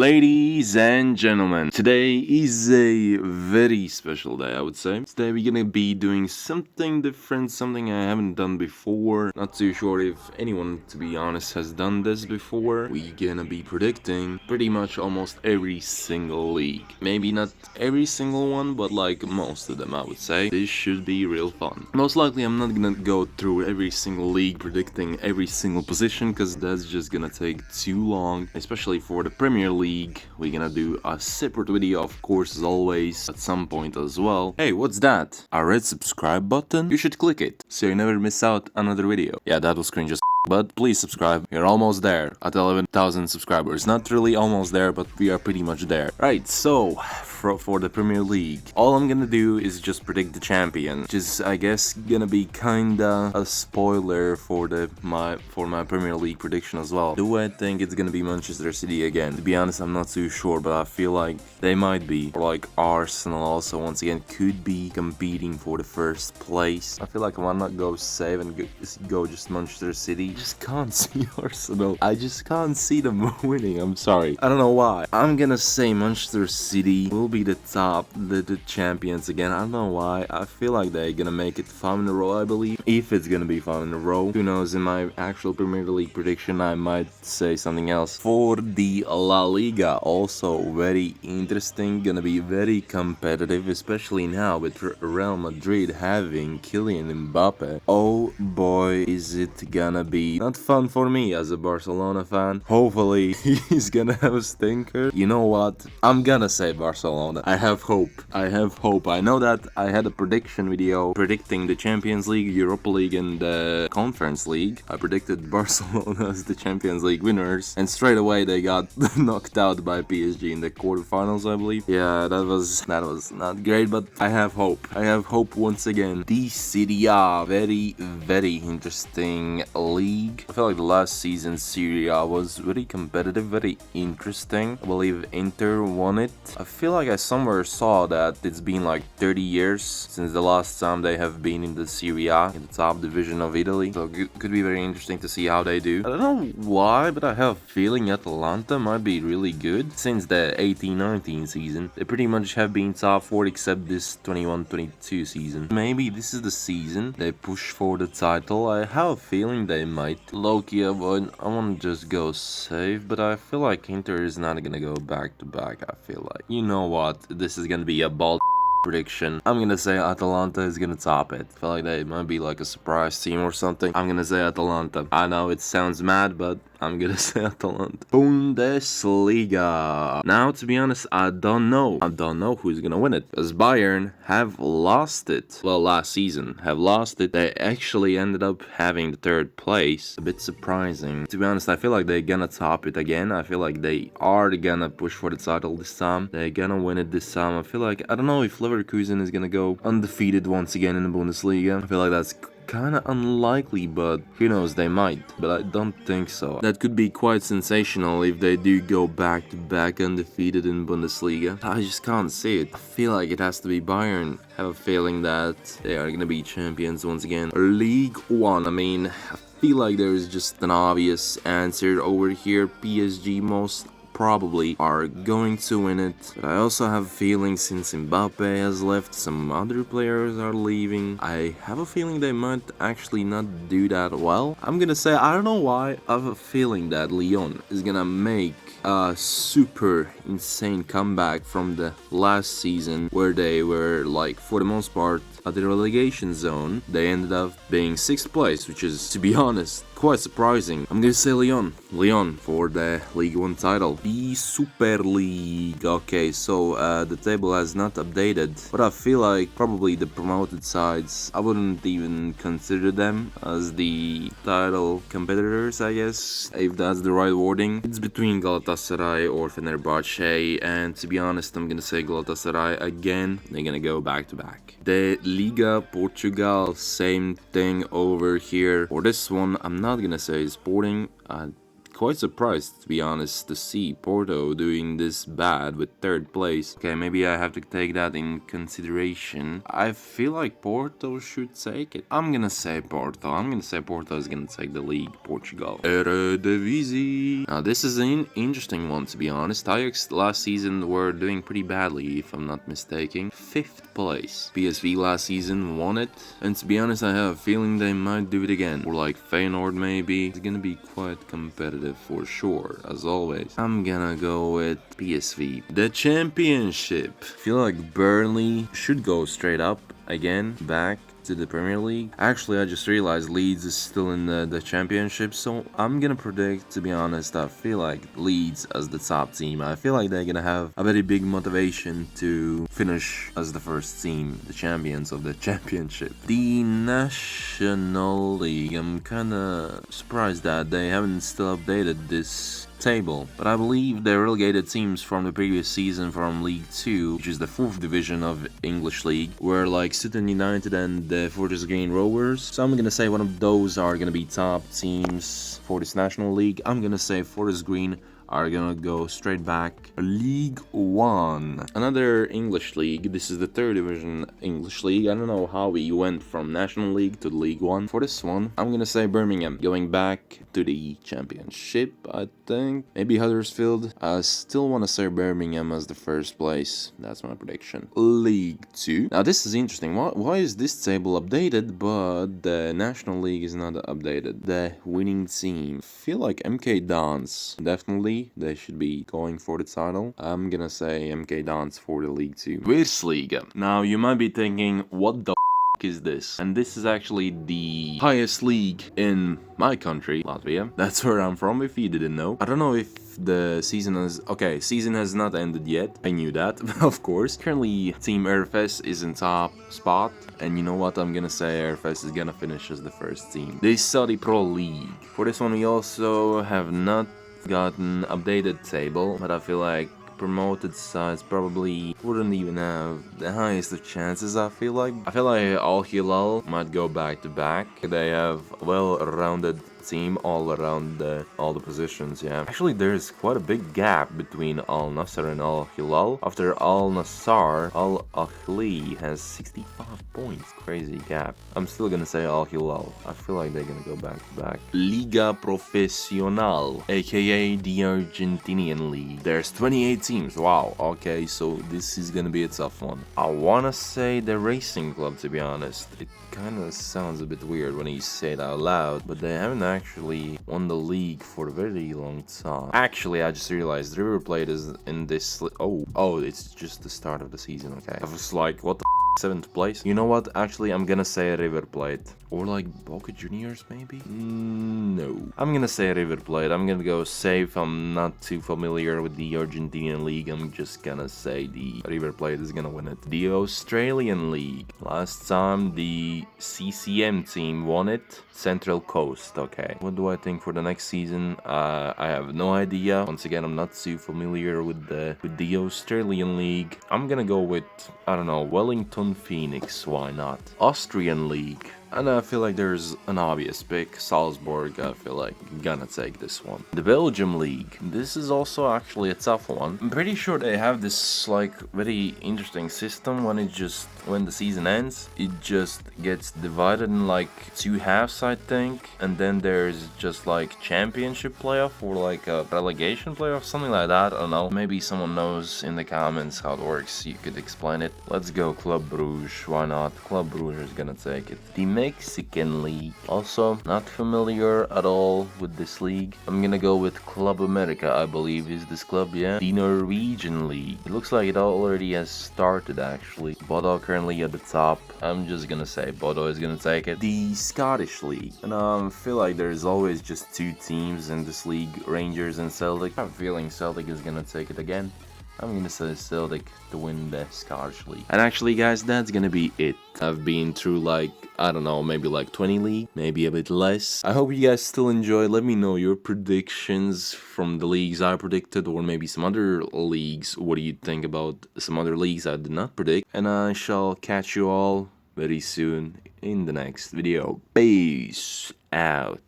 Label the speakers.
Speaker 1: Ladies and gentlemen, today is a very special day, I would say. Today we're gonna be doing something different, something I haven't done before. Not too sure if anyone, to be honest, has done this before. We're gonna be predicting pretty much almost every single league. Maybe not every single one, but like most of them, I would say. This should be real fun. Most likely I'm not gonna go through every single league predicting every single position, because that's just gonna take too long, especially for the Premier League. We're gonna do a separate video, of course, as always, at some point as well. Hey, what's that? A red subscribe button? You should click it, so you never miss out another video. Yeah, that was cringe as but please subscribe. We're almost there at 11,000 subscribers. Not really almost there, but we are pretty much there. Right, so for the Premier League, all I'm gonna do is just predict the champion, which is, I guess, gonna be kinda a spoiler for my Premier League prediction as well. Do I think it's gonna be Manchester City again? To be honest, I'm not too sure, but I feel like they might be. Or like Arsenal also once again could be competing for the first place. I feel like why not go save and go just Manchester City? I just can't see Arsenal. I just can't see them winning. I'm sorry. I don't know why. I'm gonna say Manchester City will be the champions again. I don't know why. I feel like they're gonna make it 5 in a row, I believe. If it's gonna be 5 in a row. Who knows, in my actual Premier League prediction, I might say something else. For the La Liga, also very interesting. Gonna be very competitive, especially now with Real Madrid having Kylian Mbappe. Oh boy, is it gonna be not fun for me as a Barcelona fan. Hopefully he's gonna have a stinker. You know what? I'm gonna say Barcelona. I have hope. I know that I had a prediction video predicting the Champions League, Europa League, and the Conference League. I predicted Barcelona as the Champions League winners, and straight away they got knocked out by PSG in the quarterfinals, I believe. Yeah, that was not great, but I have hope. I have hope once again. The Serie A, very interesting league. I feel like the last season Serie A was very competitive, very interesting. I believe Inter won it. I feel like I somewhere saw that it's been like 30 years since the last time they have been in the Serie A, in the top division of Italy. So it could be very interesting to see how they do. I don't know why, but I have a feeling Atalanta might be really good. Since the 18-19 season, they pretty much have been top 4 except this 21-22 season. Maybe this is the season they push for the title. I have a feeling they might. Low-key, I want to just go safe, but I feel like Inter is not gonna go back to back. I feel like, you know what, this is gonna be a bald prediction. I'm gonna say Atalanta is gonna top it. I feel like they might be like a surprise team or something. I'm gonna say Atalanta. I know it sounds mad, but I'm gonna say Atalanta. Bundesliga. Now, to be honest, I don't know who's gonna win it, because Bayern have lost it. Well, last season have lost it. They actually ended up having the 3rd place. A bit surprising. To be honest, I feel like they're gonna top it again. I feel like they are gonna push for the title this time. They're gonna win it this time. I feel like, I don't know if Leverkusen is gonna go undefeated once again in the Bundesliga. I feel like that's kind of unlikely, but who knows, they might, but I don't think so. That could be quite sensational if they do go back to back undefeated in Bundesliga. I just can't see it. I feel like it has to be Bayern. I have a feeling that they are gonna be champions once again. League 1, I mean, I feel like there is just an obvious answer over here. PSG most probably are going to win it, but I also have a feeling since Mbappe has left, some other players are leaving. I have a feeling they might actually not do that well. I'm gonna say, I don't know why, I have a feeling that Lyon is gonna make a super insane comeback from the last season, where they were like, for the most part, at the relegation zone. They ended up being 6th place, which is, to be honest, quite surprising. I'm gonna say Lyon for the League 1 title. The Super League. Okay, so the table has not updated, but I feel like probably the promoted sides, I wouldn't even consider them as the title competitors, I guess, if that's the right wording. It's between Galatasaray or Fenerbahce, and to be honest, I'm gonna say Galatasaray again. They're gonna go back to back. The Liga Portugal, same thing over here. For this one, I'm not gonna say Sporting. quite surprised, to be honest, to see Porto doing this bad with 3rd place. Okay, maybe I have to take that in consideration. I feel like Porto should take it. I'm gonna say Porto. I'm gonna say Porto is gonna take the league, Portugal. Eredivisie. Now, this is an interesting one, to be honest. Ajax last season were doing pretty badly, if I'm not mistaken. 5th place. PSV last season won it. And to be honest, I have a feeling they might do it again. Or like Feyenoord, maybe. It's gonna be quite competitive for sure, as always. I'm gonna go with PSV. The championship. I feel like Burnley should go straight up again, back to the Premier League. Actually, I just realized Leeds is still in the championship, so I'm gonna predict, to be honest, I feel like Leeds as the top team. I feel like they're gonna have a very big motivation to finish as the first team, the champions of the championship. The National League, I'm kinda surprised that they haven't still updated this table, but I believe the relegated teams from the previous season from League 2, which is the 4th division of English League, were like Sutton United and the Fortress Green Rovers. So I'm gonna say one of those are gonna be top teams for this National League. I'm gonna say Forest Green are gonna go straight back. League 1. Another English league. This is the 3rd division English league. I don't know how we went from National League to League 1. For this one, I'm gonna say Birmingham. Going back to the championship, I think. Maybe Huddersfield. I still wanna say Birmingham as the first place. That's my prediction. League 2. Now this is interesting. Why is this table updated, but the National League is not updated? The winning team. I feel like MK Dons. Definitely. They should be going for the title. I'm gonna say MK Dons for the League 2. Bundesliga. Now you might be thinking, what the is this? And this is actually the highest league in my country, Latvia. That's where I'm from, if you didn't know. I don't know if the season has not ended yet. I knew that, of course. Currently, Team RFS is in top spot. And you know what? I'm gonna say RFS is gonna finish as the first team. The Saudi Pro League. For this one, we also have not gotten updated table, but I feel like promoted sides probably wouldn't even have the highest of chances. I feel like Al Hilal might go back to back. They have a well-rounded team all around all the positions. Yeah, actually there's quite a big gap between Al Nassr and Al Hilal. After Al Nassr, Al Ahly has 65 points. Crazy gap. I'm still gonna say Al Hilal. I feel like they're gonna go back to back. Liga Profesional, aka the Argentinian league. There's 28 teams. Wow. Okay, so this is gonna be a tough one. I wanna say the Racing Club, to be honest. It kind of sounds a bit weird when you say it out loud, but they haven't actually won the league for a very long time. Actually, I just realized River Plate is in this. Oh, it's just the start of the season. Okay, I was like, what the 7th place? You know what? Actually, I'm gonna say River Plate. Or like Boca Juniors, maybe? No. I'm gonna say River Plate. I'm gonna go safe. I'm not too familiar with the Argentinian league. I'm just gonna say the River Plate is gonna win it. The Australian League. Last time the CCM team won it. Central Coast. Okay. What do I think for the next season? I have no idea. Once again, I'm not too familiar with the Australian League. I'm gonna go with, I don't know, Wellington Phoenix. Why not? Austrian League. And I feel like there's an obvious pick. Salzburg, I feel like gonna take this one. The Belgium League. This is also actually a tough one. I'm pretty sure they have this like very interesting system when the season ends. It just gets divided in like 2 halves, I think. And then there's just like championship playoff or like a relegation playoff, something like that. I don't know. Maybe someone knows in the comments how it works. You could explain it. Let's go Club Brugge. Why not? Club Brugge is gonna take it. The Mexican League. Also, not familiar at all with this league. I'm gonna go with Club America, I believe is this club, yeah. The Norwegian League. It looks like it already has started, actually. Bodo currently at the top. I'm just gonna say Bodo is gonna take it. The Scottish League. And I feel like there's always just 2 teams in this league, Rangers and Celtic. I have a feeling Celtic is gonna take it again. I'm gonna say Celtic to win the Scottish League. And actually, guys, that's gonna be it. I've been through like, I don't know, maybe like 20 league, maybe a bit less. I hope you guys still enjoy. Let me know your predictions from the leagues I predicted, or maybe some other leagues. What do you think about some other leagues I did not predict? And I shall catch you all very soon in the next video. Peace out.